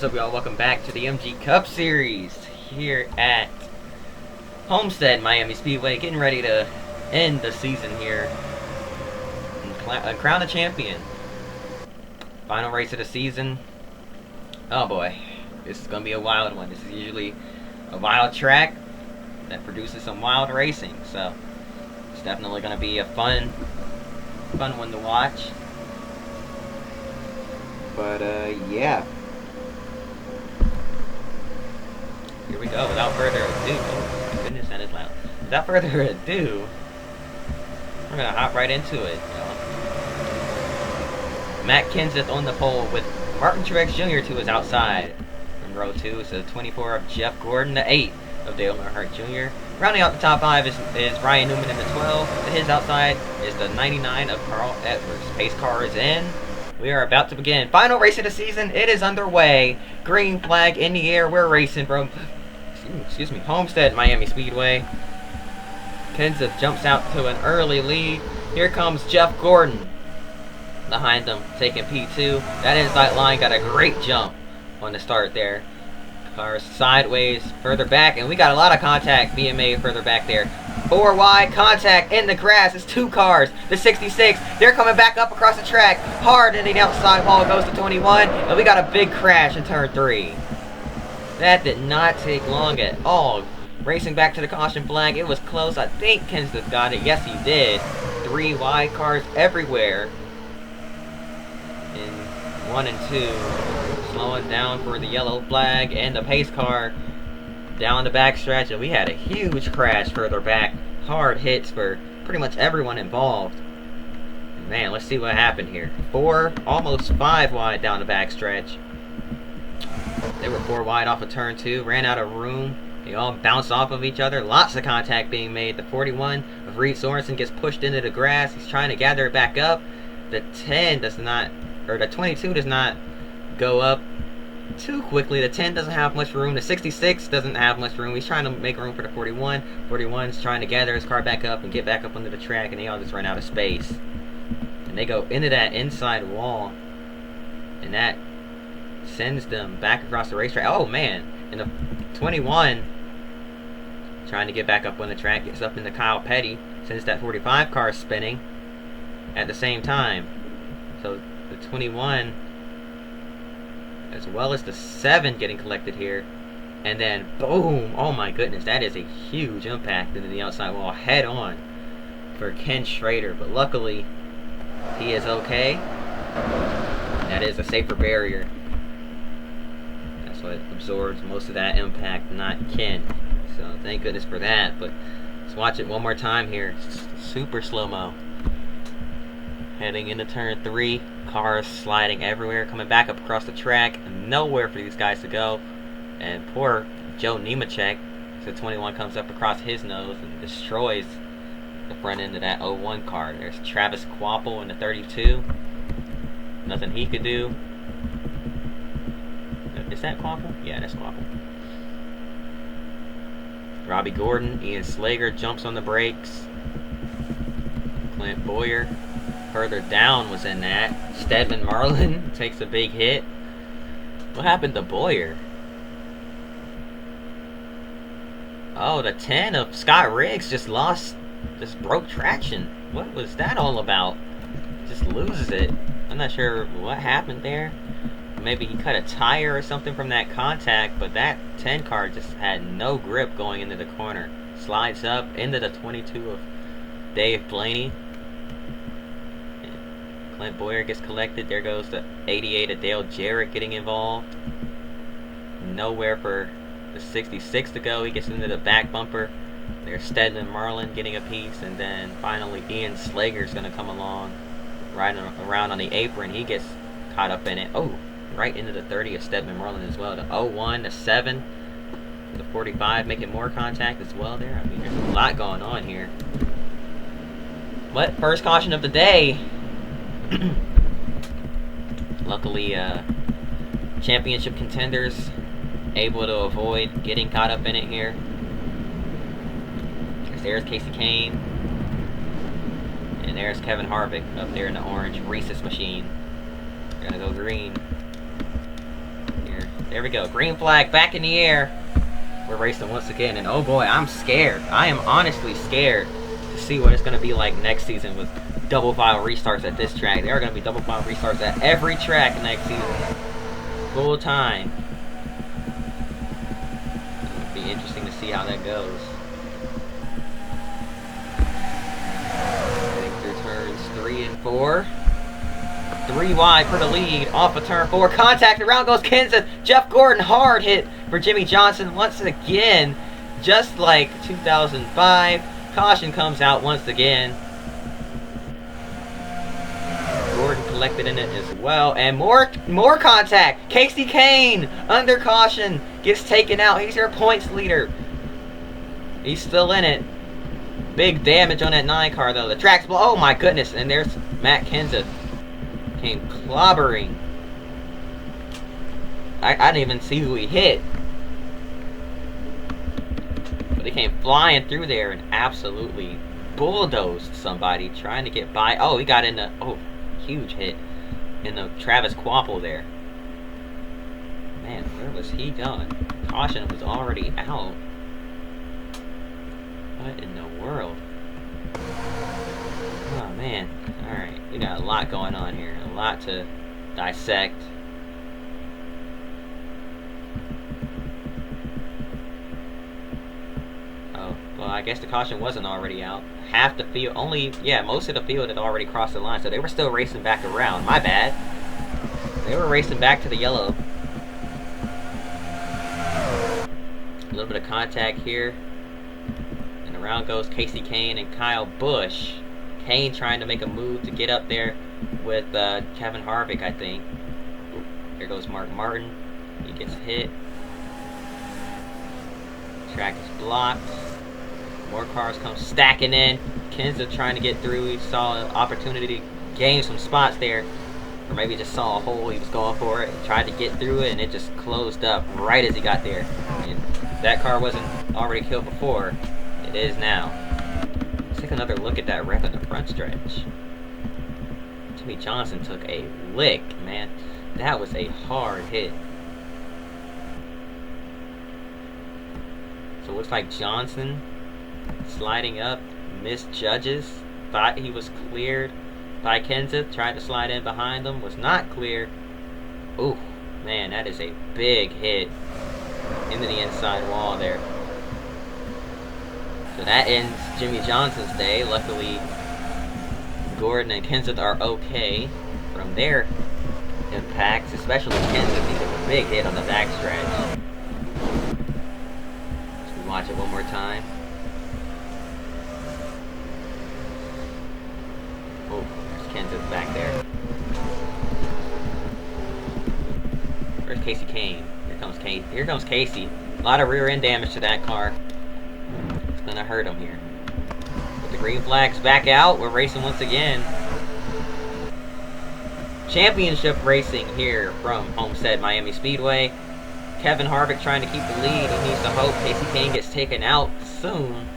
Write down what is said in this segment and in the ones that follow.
What's up, y'all? Welcome back to the MG Cup Series here at Homestead, Miami Speedway. Getting ready to end the season here and crown a champion. Final race of the season. Oh boy, this is going to be a wild one. This is usually a wild track that produces some wild racing. So it's definitely going to be a fun one to watch. But yeah. Here we go. Without further ado, oh my goodness, that is loud. Without further ado, we're gonna hop right into it. Matt Kenseth on the pole with Martin Truex Jr. to his outside. From row 2, so 24 of Jeff Gordon, the 8 of Dale Earnhardt Jr. Rounding out the top 5 is Ryan Newman in the 12. To his outside is the 99 of Carl Edwards. Pace car is in. We are about to begin. Final race of the season. It is underway. Green flag in the air. We're racing from, Homestead, Miami Speedway. Kenseth jumps out to an early lead. Here comes Jeff Gordon behind him, taking P2. That inside line got a great jump on the start there. Cars sideways, further back, and we got a lot of contact being made further back there. 4 wide, contact in the grass. It's 2 cars. The 66, they're coming back up across the track. Hard in the outside wall goes to 21, and we got a big crash in turn 3. That did not take long at all. Racing back to the caution flag. It was close. I think Kenseth got it. Yes, he did. 3 wide cars everywhere. In 1 and 2. Slowing down for the yellow flag and the pace car down the back stretch, and we had a huge crash further back. Hard hits for pretty much everyone involved. Man, let's see what happened here. 4, almost 5 wide down the back stretch. They were 4 wide off of turn 2, ran out of room. They all bounced off of each other. Lots of contact being made. The 41 of Reed Sorensen gets pushed into the grass. He's trying to gather it back up. The 10 does not, or the 22 does not go up too quickly. The 10 doesn't have much room. The 66 doesn't have much room. He's trying to make room for the 41. 41's trying to gather his car back up and get back up onto the track, and they all just run out of space. And they go into that inside wall, and that sends them back across the racetrack. Oh man, and the 21 trying to get back up on the track, gets up into Kyle Petty, sends that 45 car spinning at the same time. So the 21 as well as the 7 getting collected here, and then boom, oh my goodness, that is a huge impact into the outside wall head on for Ken Schrader, but luckily he is okay. That is a safer barrier. That's what absorbs most of that impact, not Ken. So thank goodness for that. But let's watch it one more time here. Super slow-mo. Heading into turn 3. Cars sliding everywhere, coming back up across the track. Nowhere for these guys to go. And poor Joe Nemechek, so 21 comes up across his nose and destroys the front end of that 01 car. There's Travis Kvapil in the 32. Nothing he could do. Is that Kvapil? Yeah, that's Kvapil. Robbie Gordon, Ian Slager jumps on the brakes. Clint Boyer further down was in that. Stedman Marlin takes a big hit. What happened to Boyer? Oh, the 10 of Scott Riggs just broke traction. What was that all about? Just loses it. I'm not sure what happened there. Maybe he cut a tire or something from that contact, but that 10 car just had no grip going into the corner. Slides up into the 22 of Dave Blaney. Clint Boyer gets collected. There goes the 88 of Dale Jarrett getting involved. Nowhere for the 66 to go. He gets into the back bumper. There's Stedman Marlin getting a piece, and then finally Ian Slager's going to come along, riding around on the apron. He gets caught up in it. Oh, right into the 30 of Stedman Marlin as well. The 01, the 7, the 45 making more contact as well there. I mean, there's a lot going on here. But first caution of the day. Luckily, championship contenders able to avoid getting caught up in it here. There's Casey Kane. And there's Kevin Harvick up there in the orange Reese's machine. We're gonna go green. Here, There we go. Green flag back in the air. We're racing once again, and oh boy, I'm scared. I am honestly scared to see what it's going to be like next season with double file restarts at this track. There are going to be double file restarts at every track next season. Full time. It'll be interesting to see how that goes. Heading through turns 3 and 4. 3 wide for the lead, off of turn 4, contact, around goes Kenseth, Jeff Gordon, hard hit for Jimmy Johnson once again, just like 2005, caution comes out once again, Gordon collected in it as well, and more contact, Casey Kane, under caution, gets taken out, he's your points leader, he's still in it, big damage on that 9 car though, the track's oh my goodness, and there's Matt Kenseth. Came clobbering. I didn't even see who he hit. But he came flying through there and absolutely bulldozed somebody trying to get by. Oh, he got in the... Oh, huge hit in the Travis Quapple there. Man, where was he going? Caution was already out. What in the world? Oh, man. Alright, we got a lot going on here. A lot to dissect. Oh, well, I guess the caution wasn't already out. Half the field, most of the field had already crossed the line, so they were still racing back around. My bad. They were racing back to the yellow. A little bit of contact here. And around goes Casey Kane and Kyle Busch. Kane trying to make a move to get up there with Kevin Harvick, I think. Here goes Mark Martin. He gets hit. Track is blocked. More cars come stacking in. Kenseth trying to get through. He saw an opportunity to gain some spots there. Or maybe just saw a hole. He was going for it. He tried to get through it, and it just closed up right as he got there. And if that car wasn't already killed before, it is now. Take another look at that wreck on the front stretch. Jimmy Johnson took a lick, man. That was a hard hit. So it looks like Johnson sliding up, misjudges, thought he was cleared by Kenseth, tried to slide in behind him, was not clear. Ooh, man, that is a big hit into the inside wall there. So that ends Jimmy Johnson's day. Luckily, Gordon and Kenseth are okay from their impacts, especially Kenseth. He took a big hit on the backstretch. Let's watch it one more time. Oh, there's Kenseth back there. Where's Casey Kane? Here comes Kane. Here comes Casey. A lot of rear end damage to that car. Gonna hurt him here. With the green flags back out, we're racing once again. Championship racing here from Homestead Miami Speedway. Kevin Harvick trying to keep the lead. He needs to hope Casey Kane gets taken out soon,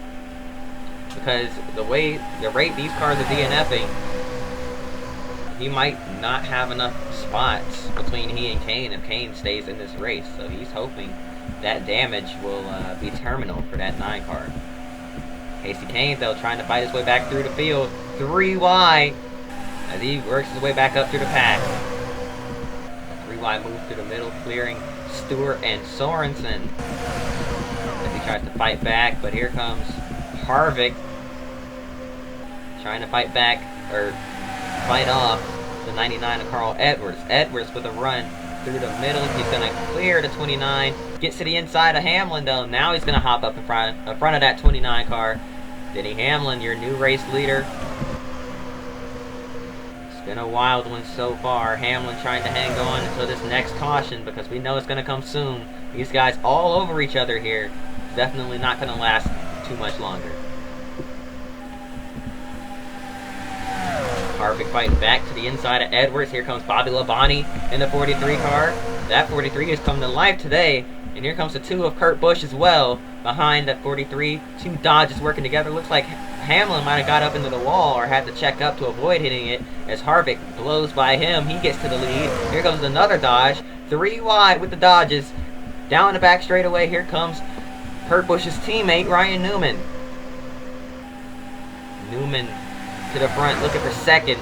because the rate these cars are DNFing, he might not have enough spots between he and Kane if Kane stays in this race. So he's hoping that damage will be terminal for that 9 car. Casey Kane, though, trying to fight his way back through the field. 3 wide as he works his way back up through the pack. 3 wide move through the middle, clearing Stewart and Sorensen as he tries to fight back. But here comes Harvick trying to fight back, or fight off the 99 of Carl Edwards. Edwards with a run through the middle. He's going to clear the 29. Gets to the inside of Hamlin, though. Now he's going to hop up in front of that 29 car. Denny Hamlin, your new race leader. It's been a wild one so far. Hamlin trying to hang on until this next caution, because we know it's going to come soon. These guys all over each other here. It's definitely not going to last too much longer. Harvick fighting back to the inside of Edwards. Here comes Bobby Labonte in the 43 car. That 43 has come to life today. And here comes the 2 of Kurt Busch as well behind that 43. 2 Dodges working together. Looks like Hamlin might have got up into the wall or had to check up to avoid hitting it as Harvick blows by him. He gets to the lead. Here comes another Dodge. 3 wide with the dodges. Down the back straightaway, here comes Kurt Busch's teammate, Ryan Newman. Newman to the front, looking for second.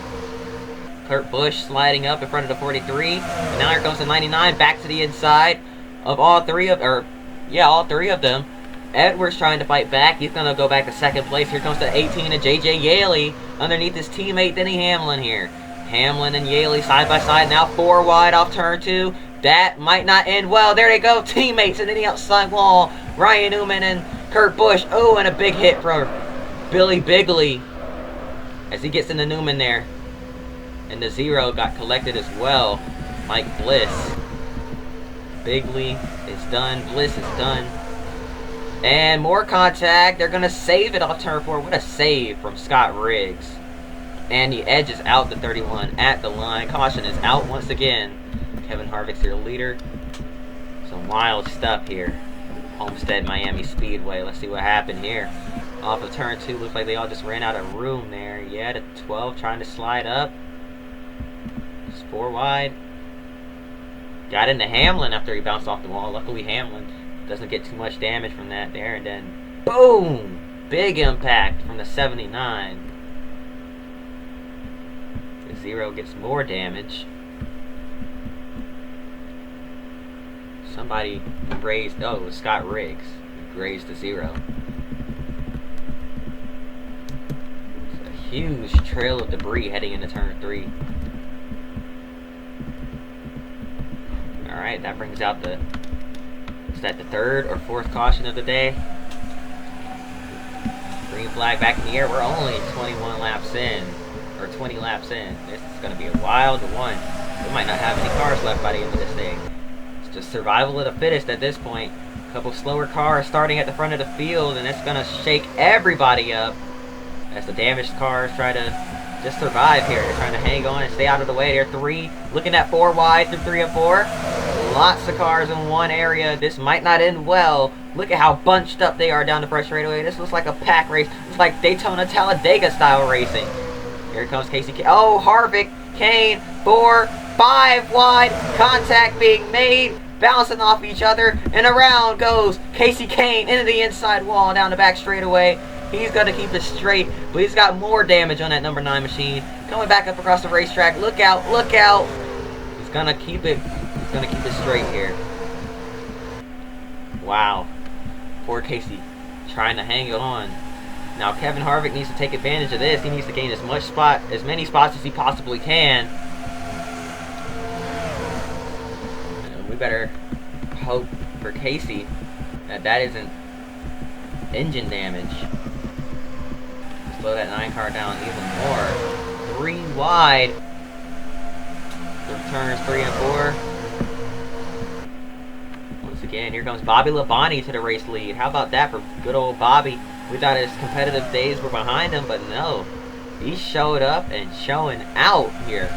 Kurt Busch sliding up in front of the 43. And now here comes the 99, back to the inside of all three of them. Edwards trying to fight back. He's going to go back to second place. Here comes the 18 of J.J. Yaley underneath his teammate Denny Hamlin here. Hamlin and Yaley side by side. Now 4 wide off turn 2. That might not end well. There they go. Teammates and then the outside wall. Ryan Newman and Kurt Busch. Oh, and a big hit from Billy Bigley as he gets into Newman there. And the 0 got collected as well. Mike Bliss. Bigley is done. Bliss is done. And more contact. They're going to save it off turn 4. What a save from Scott Riggs. And the edge is out to 31 at the line. Caution is out once again. Kevin Harvick's your leader. Some wild stuff here. Homestead, Miami Speedway. Let's see what happened here. Off of turn 2. Looks like they all just ran out of room there. Yeah, the 12 trying to slide up. It's 4 wide. Got into Hamlin after he bounced off the wall. Luckily Hamlin doesn't get too much damage from that there. And then, boom! Big impact from the 79. The 0 gets more damage. Somebody grazed, oh, it was Scott Riggs. He grazed the 0. It's a huge trail of debris heading into turn 3. Alright, that brings out the, is that the 3rd or 4th caution of the day? Green flag back in the air. We're only 21 laps in, or 20 laps in. This is going to be a wild one. We might not have any cars left by the end of this thing. It's just survival of the fittest at this point. A couple slower cars starting at the front of the field, and it's going to shake everybody up as the damaged cars try to just survive here. They're trying to hang on and stay out of the way. They're 3, looking at 4 wide through 3 and 4. Lots of cars in one area. This might not end well. Look at how bunched up they are down the front straightaway. This looks like a pack race. It's like Daytona Talladega style racing. Here comes Casey Kane. Oh, Harvick, Kane, 4, 5 wide. Contact being made. Bouncing off each other. And around goes Casey Kane into the inside wall down the back straightaway. He's got to keep it straight, but he's got more damage on that number 9 machine. Coming back up across the racetrack. Look out, look out. He's going to keep it. He's going to keep it straight here. Wow. Poor Casey trying to hang it on. Now Kevin Harvick needs to take advantage of this. He needs to gain as many spots as he possibly can. And we better hope for Casey that isn't engine damage. Slow that 9 car down even more. 3 wide. Turns 3 and 4. Once again, here comes Bobby Labonte to the race lead. How about that for good old Bobby? We thought his competitive days were behind him, but no. He showed up and showing out here.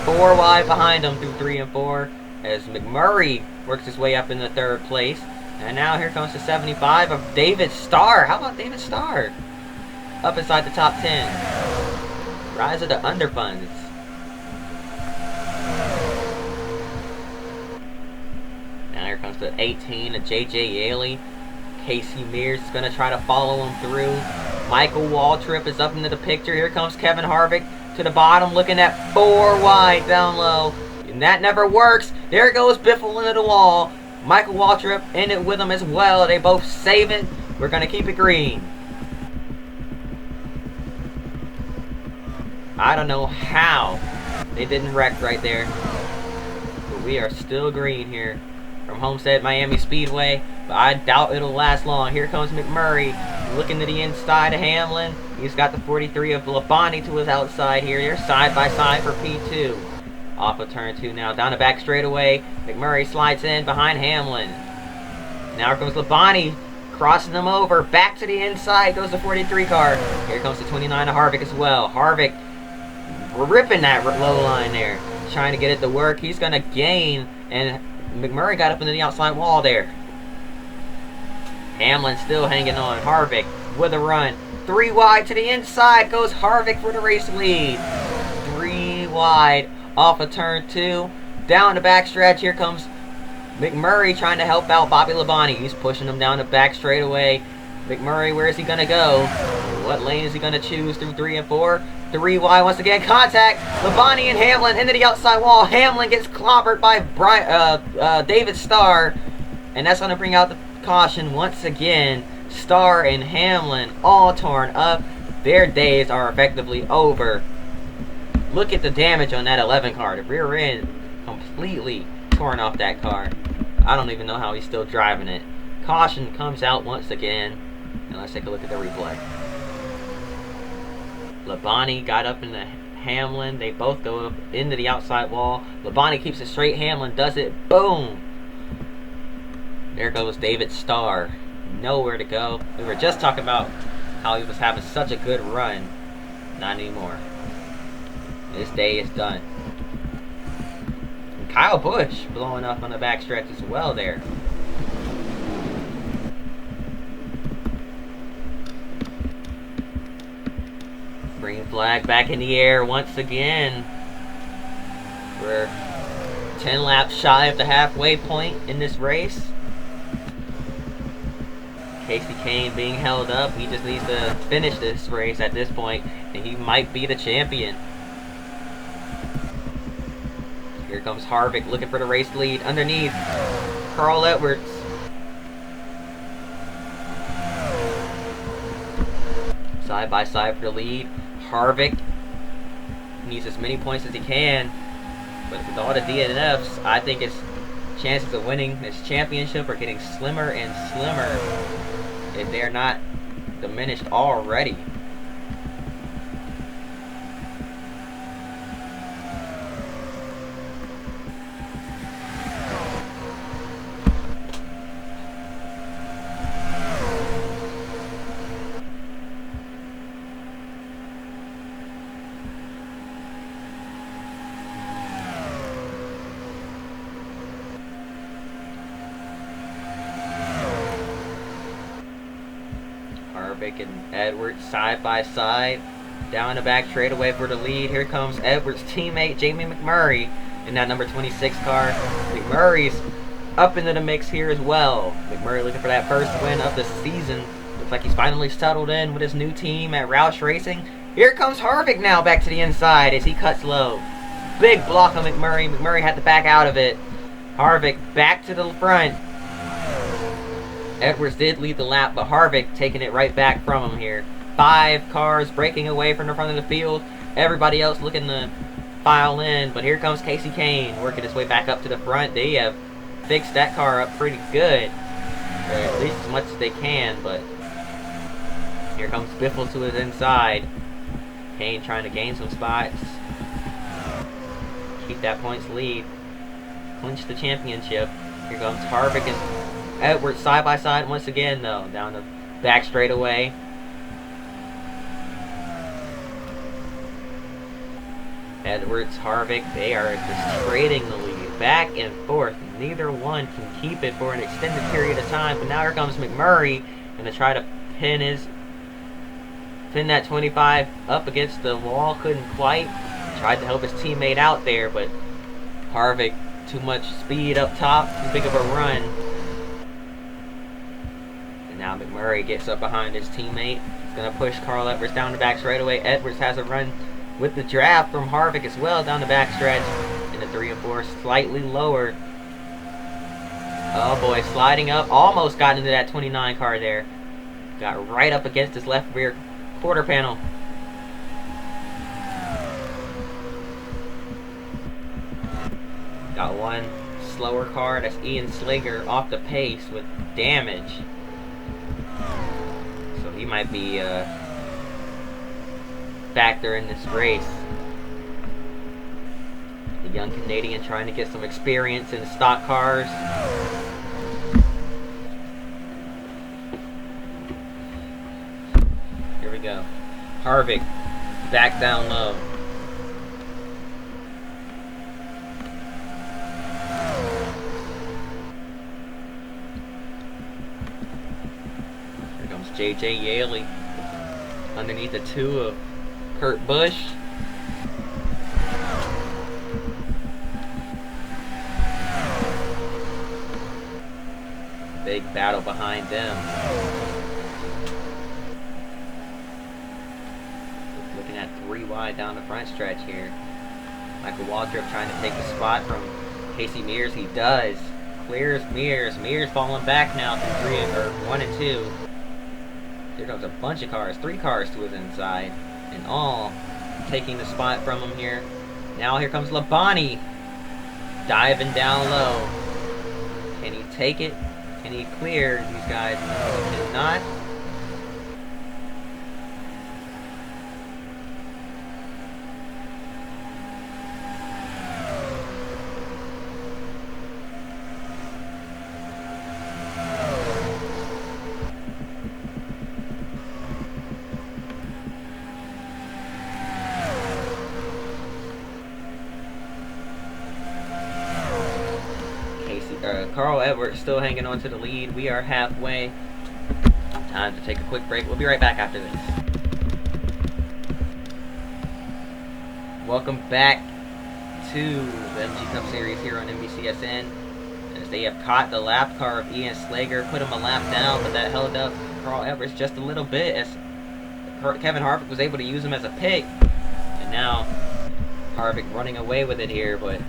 4 wide behind him through 3 and 4 as McMurray works his way up in the 3rd place. And now here comes the 75 of David Starr. How about David Starr? Up inside the top 10. Rise of the Underfunds. Now here comes the 18 of J.J. Yaley. Casey Mears is going to try to follow him through. Michael Waltrip is up into the picture. Here comes Kevin Harvick to the bottom, looking at 4 wide down low. And that never works. There goes Biffle into the wall. Michael Waltrip in it with him as well. They both save it. We're going to keep it green. I don't know how they didn't wreck right there. But we are still green here from Homestead, Miami Speedway. But I doubt it'll last long. Here comes McMurray looking to the inside of Hamlin. He's got the 43 of Labonte to his outside here. They're side by side for P2. Off of turn 2 now, down the back straightaway. McMurray slides in behind Hamlin. Now here comes Labonte, crossing them over. Back to the inside goes the 43 car. Here comes the 29 of Harvick as well. Harvick ripping that low line there, trying to get it to work. He's going to gain, and McMurray got up into the outside wall there. Hamlin still hanging on. Harvick with a run. 3 wide to the inside goes Harvick for the race lead. 3 wide. Off of turn 2, Down the backstretch, here comes McMurray trying to help out Bobby Labonte. He's pushing him down the back straightaway. McMurray, where is he going to go? What lane is he going to choose through 3 and 4? 3 wide once again. Contact. Labonte and Hamlin into the outside wall. Hamlin gets clobbered by David Starr. And that's going to bring out the caution once again. Starr and Hamlin all torn up. Their days are effectively over. Look at the damage on that 11 car. The rear end completely torn off that car. I don't even know how he's still driving it. Caution comes out once again. And let's take a look at the replay. Labonte got up in the Hamlin. They both go up into the outside wall. Labonte keeps it straight. Hamlin does it. Boom! There goes David Starr. Nowhere to go. We were just talking about how he was having such a good run. Not anymore. This day is done. And Kyle Busch blowing up on the backstretch as well there. Green flag back in the air once again. We're 10 laps shy of the halfway point in this race. Kasey Kahne being held up. He just needs to finish this race at this point, and he might be the champion. Here comes Harvick looking for the race lead. Underneath, Carl Edwards. Side by side for the lead. Harvick needs as many points as he can, but with all the DNFs, I think his chances of winning this championship are getting slimmer and slimmer if they're not diminished already. Harvick and Edwards side by side. Down the back straightaway for the lead. Here comes Edwards' teammate Jamie McMurray in that number 26 car. McMurray's up into the mix here as well. McMurray looking for that first win of the season. Looks like he's finally settled in with his new team at Roush Racing. Here comes Harvick now back to the inside as he cuts low. Big block on McMurray. McMurray had to back out of it. Harvick back to the front. Edwards did lead the lap, but Harvick taking it right back from him here. 5 cars breaking away from the front of the field. Everybody else looking to file in, but here comes Kasey Kahne working his way back up to the front. They have fixed that car up pretty good, or at least as much as they can, but here comes Biffle to his inside. Kahne trying to gain some spots. Keep that points lead. Clinch the championship. Here comes Harvick and Edwards side by side once again, though, down the back straightaway. Edwards, Harvick, they are just trading the lead back and forth. Neither one can keep it for an extended period of time. But now here comes McMurray, and to try to pin that 25 up against the wall. Couldn't quite. Tried to help his teammate out there, but Harvick, too much speed up top, too big of a run. And now McMurray gets up behind his teammate. He's going to push Carl Edwards down the back straightaway. Edwards has a run with the draft from Harvick as well down the back stretch. And the 3 and 4 slightly lower. Oh boy, sliding up. Almost got into that 29 car there. Got right up against his left rear quarter panel. Got one slower car. That's Ian Slager off the pace with damage. So he might be a factor in this race. The young Canadian trying to get some experience in stock cars. Here we go. Harvick back down low. Here comes J.J. Yaley underneath the 2 of Kurt Busch. big battle behind them. Looking at 3 wide down the front stretch here. Michael Waltrip trying to take the spot from Casey Mears. He does. Clears Mears. Mears falling back now through 1 and 2. Here comes a bunch of cars. 3 cars to his inside. And all taking the spot from him here. Now here comes Labonte. Diving down low. Can he take it? Can he clear these guys? No, he cannot. Carl Edwards still hanging on to the lead. We are halfway. Time to take a quick break. We'll be right back after this. Welcome back to the MG Cup Series here on NBCSN. As they have caught the lap car of Ian Slager, put him a lap down, but that held up Carl Edwards just a little bit as Kevin Harvick was able to use him as a pick. And now Harvick running away with it here, but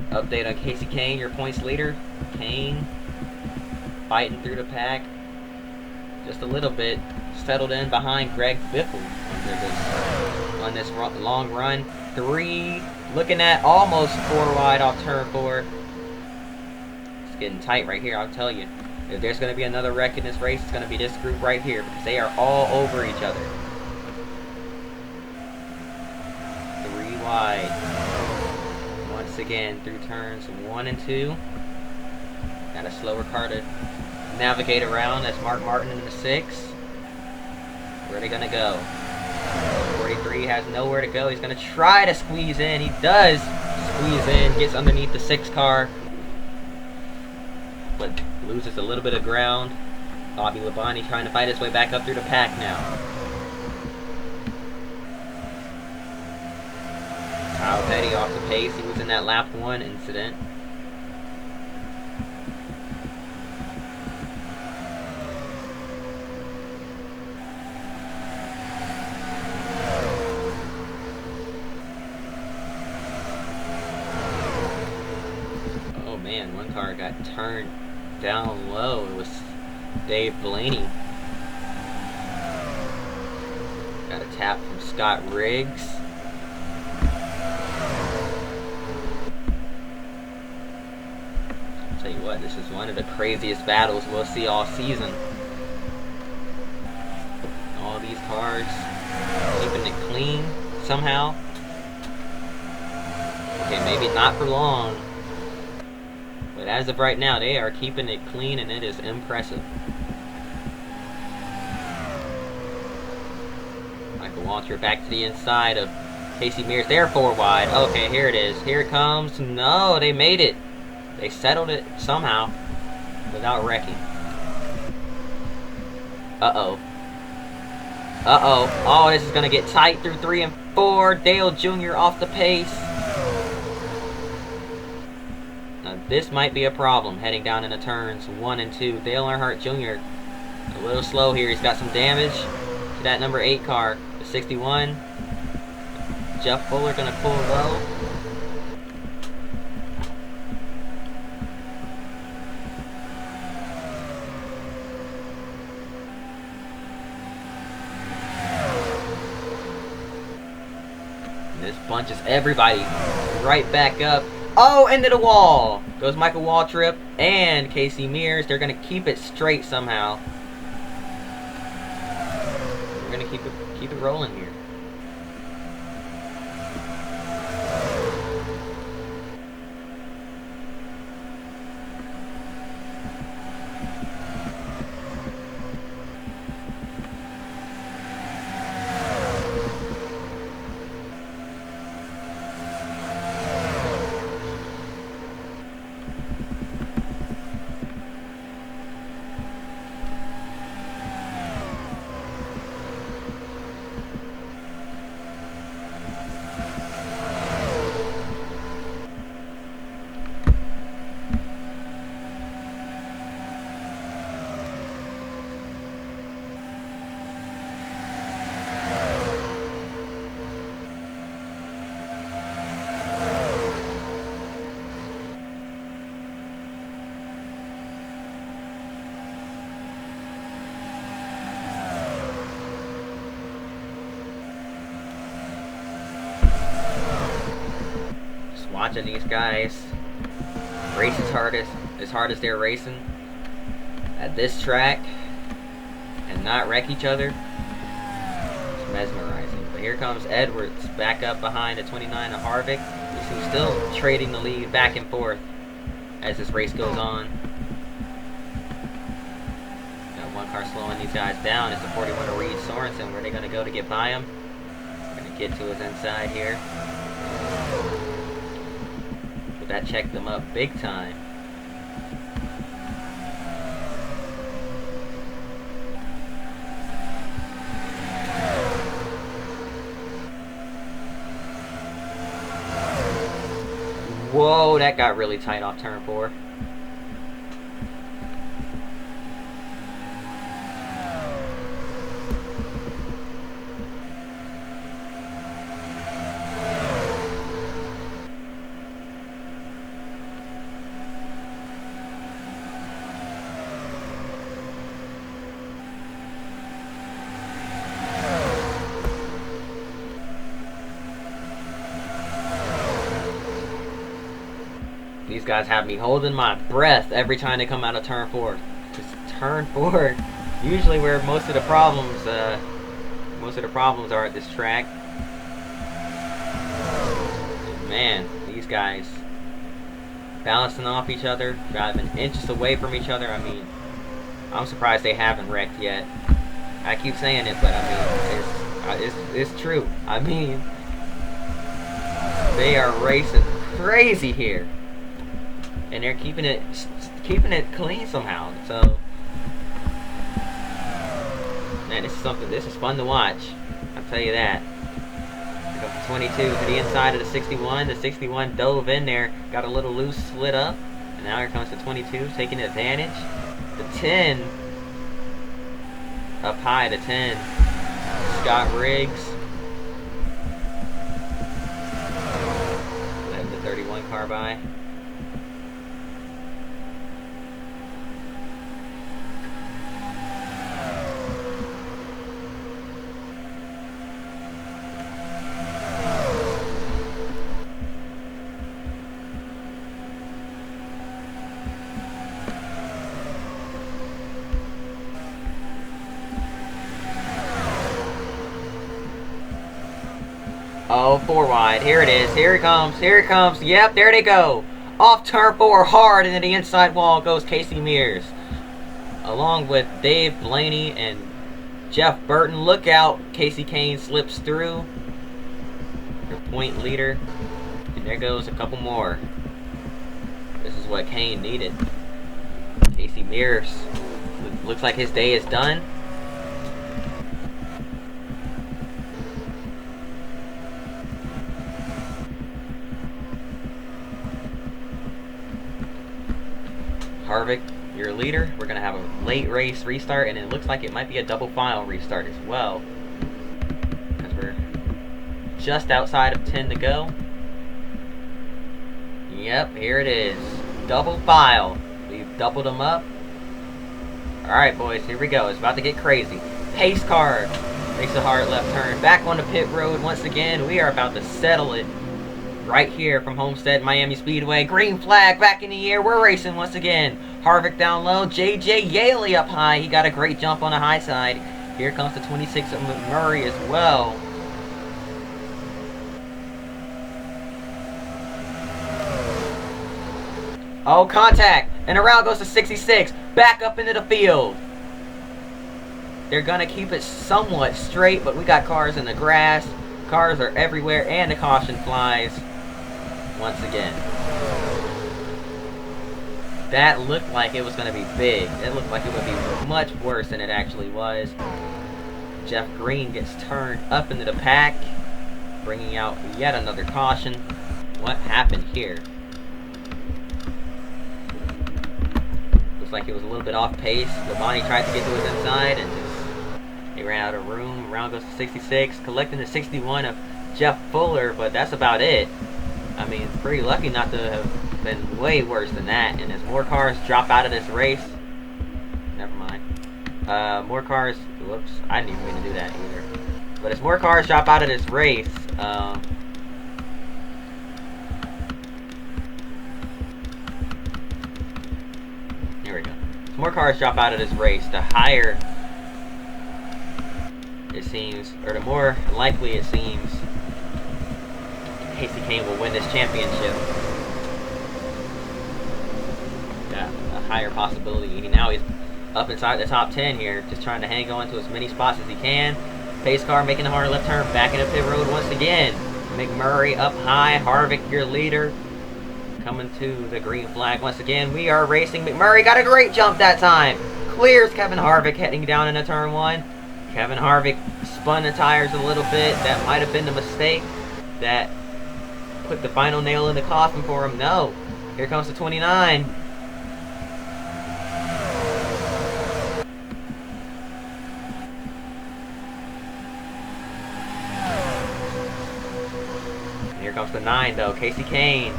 update on Casey Kane, your points leader. Kane fighting through the pack just a little bit, settled in behind Greg Biffle on this long run. 3, looking at almost 4 wide off turn 4. It's getting tight right here, I'll tell you. If there's going to be another wreck in this race, it's going to be this group right here because they are all over each other. 3 wide. Once again through turns 1 and 2. Got a slower car to navigate around. That's Mark Martin in the 6. Where are they going to go? 43 has nowhere to go. He's going to try to squeeze in. He does squeeze in. Gets underneath the 6 car. But loses a little bit of ground. Bobby Labonte trying to fight his way back up through the pack now. Kyle Petty off the pace. He was in that lap 1 incident. Oh man, one car got turned down low. It was Dave Blaney. Got a tap from Scott Riggs. I'll tell you what, this is one of the craziest battles we'll see all season. All these cars keeping it clean somehow. Okay, maybe not for long. But as of right now, they are keeping it clean, and it is impressive. Michael Waltrip back to the inside of Casey Mears. They're 4 wide. Okay, here it is. Here it comes. No, they made it. They settled it somehow without wrecking. Uh-oh. Uh-oh. Oh, this is going to get tight through 3 and 4. Dale Jr. off the pace. Now, this might be a problem heading down into turns 1 and 2. Dale Earnhardt Jr. a little slow here. He's got some damage to that number 8 car. The 61. Jeff Fuller going to pull low. This bunches everybody right back up. Oh, into the wall goes Michael Waltrip and Casey Mears. They're going to keep it straight somehow. We're going to keep it rolling here. watching these guys race as hard as they're racing at this track and not wreck each other. It's mesmerizing. But here comes Edwards back up behind the 29 of Harvick, who's still trading the lead back and forth as this race goes on. Got one car slowing these guys down. It's the 41 of Reed Sorensen. Where are they going to go to get by him? Going to get to his inside here. But that checked them up big time. Whoa, that got really tight off turn 4. These guys have me holding my breath every time they come out of turn 4. Because turn 4, usually where most of the problems are at this track. Man, these guys balancing off each other, driving inches away from each other. I mean, I'm surprised they haven't wrecked yet. I keep saying it, but I mean, it's true. I mean, they are racing crazy here. And they're keeping it clean somehow. So, man, this is fun to watch. I'll tell you that. Here comes 22 to the inside of the 61. The 61 dove in there, got a little loose, slid up, and now here comes the 22 taking advantage. The 10 up high. The 10, Scott Riggs. Letting the 31 car by. Oh, 4 wide. Here it is. Here it comes. Here it comes. Yep, there they go. Off turn 4 hard into the inside wall goes Casey Mears. Along with Dave Blaney and Jeff Burton. Look out. Casey Kane slips through. Your point leader. And there goes a couple more. This is what Kane needed. Casey Mears. Looks like his day is done. Harvick, your leader. We're going to have a late race restart, and it looks like it might be a double file restart as well. Because we're just outside of 10 to go. Yep, here it is. Double file. We've doubled them up. Alright, boys, here we go. It's about to get crazy. Pace car makes a hard left turn. Back on the pit road once again. We are about to settle it. Right here from Homestead, Miami Speedway. Green flag back in the air. We're racing once again. Harvick down low. JJ Yaley up high. He got a great jump on the high side. Here comes the 26 of McMurray as well. Oh, contact. And around goes the 66. Back up into the field. They're going to keep it somewhat straight, but we got cars in the grass. Cars are everywhere, and the caution flies. Once again. That looked like it was going to be big. It looked like it would be much worse than it actually was. Jeff Green gets turned up into the pack, bringing out yet another caution. What happened here? Looks like it was a little bit off pace. Labonte tried to get to his inside and just he ran out of room. Around goes to 66, collecting the 61 of Jeff Fuller, but that's about it. I mean, pretty lucky not to have been way worse than that. And as more cars drop out of this race, never mind. More cars. Whoops, I didn't even mean to do that either. But as more cars drop out of this race, more cars drop out of this race, the higher it seems, or the more likely it seems Kasey Kahne will win this championship. Got a higher possibility. Now he's up inside the top 10 here, just trying to hang on to as many spots as he can. Pace car making the hard left turn, back into pit road once again. McMurray up high, Harvick your leader. Coming to the green flag once again. We are racing. McMurray got a great jump that time. Clears Kevin Harvick heading down into turn 1. Kevin Harvick spun the tires a little bit. That might have been the mistake that put the final nail in the coffin for him. No. Here comes the 29. And here comes the 9 though. Kasey Kahne.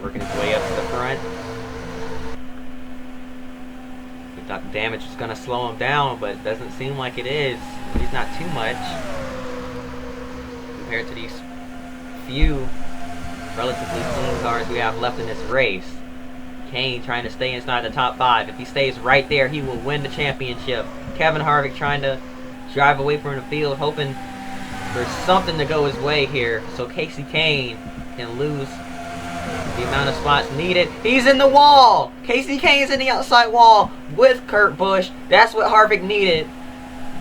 Working his way up to the front. He thought the damage was going to slow him down, but it doesn't seem like it is. At least not too much. Compared to these few relatively clean cars we have left in this race. Kahne trying to stay inside the top 5. If he stays right there, he will win the championship. Kevin Harvick trying to drive away from the field, hoping for something to go his way here, so Kasey Kahne can lose the amount of spots needed. He's in the wall! Kasey Kahne's in the outside wall with Kurt Busch. That's what Harvick needed.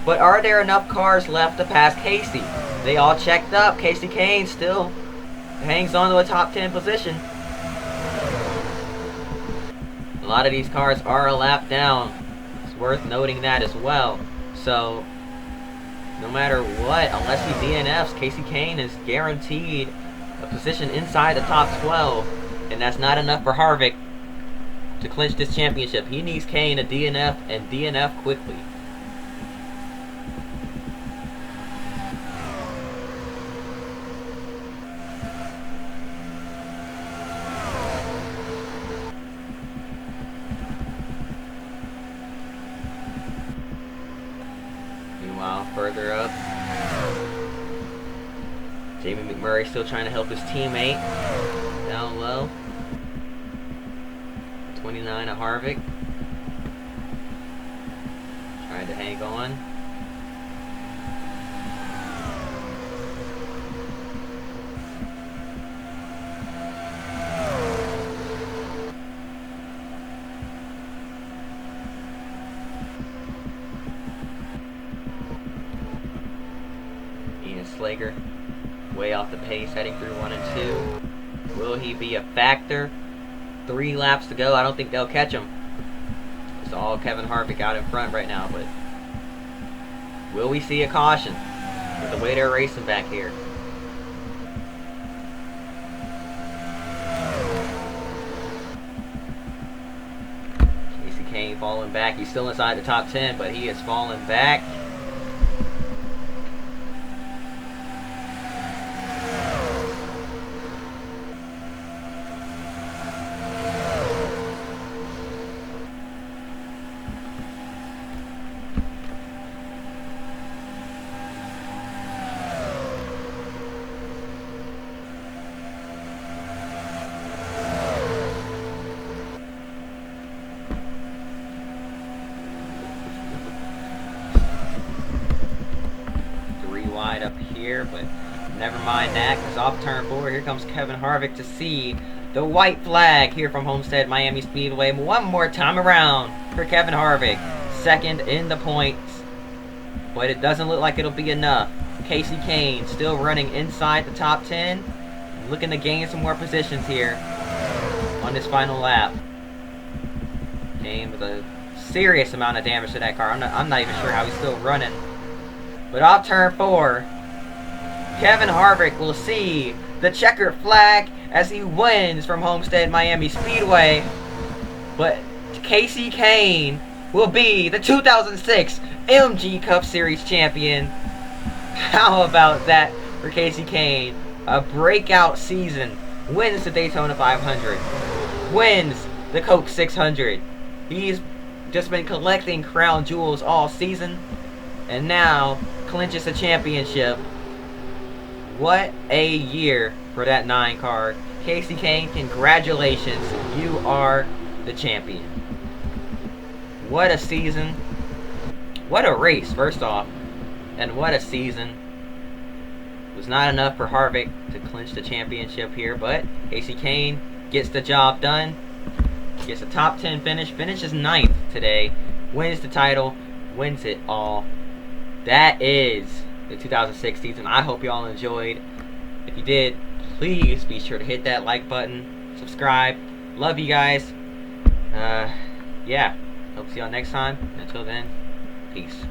But are there enough cars left to pass Kasey? They all checked up. Kasey Kahne still hangs on to a top 10 position. A lot of these cars are a lap down. It's worth noting that as well. So, no matter what, unless he DNFs, Kasey Kahne is guaranteed a position inside the top 12. And that's not enough for Harvick to clinch this championship. He needs Kahne to DNF and DNF quickly. Meanwhile, further up, Jamie McMurray still trying to help his teammate down low. 29 of Harvick. Trying to hang on. Ian Slager way off the pace, heading through 1 and 2. Will he be a factor? 3 laps to go. I don't think they'll catch him. It's all Kevin Harvick out in front right now, but will we see a caution with the way they're racing back here? Kasey Kahne falling back. He's still inside the top 10, but he is falling back. Wide up here, but never mind that, because off turn 4, here comes Kevin Harvick to see the white flag here from Homestead Miami Speedway one more time around for Kevin Harvick. Second in the points, but it doesn't look like it'll be enough. Kasey Kahne still running inside the top 10, looking to gain some more positions here on this final lap. Kahne with a serious amount of damage to that car. I'm not even sure how he's still running. But off turn 4, Kevin Harvick will see the checkered flag as he wins from Homestead Miami Speedway. But Kasey Kahne will be the 2006 MG Cup Series champion. How about that for Kasey Kahne? A breakout season. Wins the Daytona 500. Wins the Coke 600. He's just been collecting crown jewels all season. And now clinches the championship. What a year for that 9 car. Kasey Kahne, congratulations. You are the champion. What a season. What a race, first off. And what a season. It was not enough for Harvick to clinch the championship here, but Kasey Kahne gets the job done. Gets a top 10 finish. Finishes 9th today. Wins the title. Wins it all. That is the 2006 season. I hope you all enjoyed. If you did, please be sure to hit that like button. Subscribe. Love you guys. Yeah. Hope to see y'all next time. Until then, peace.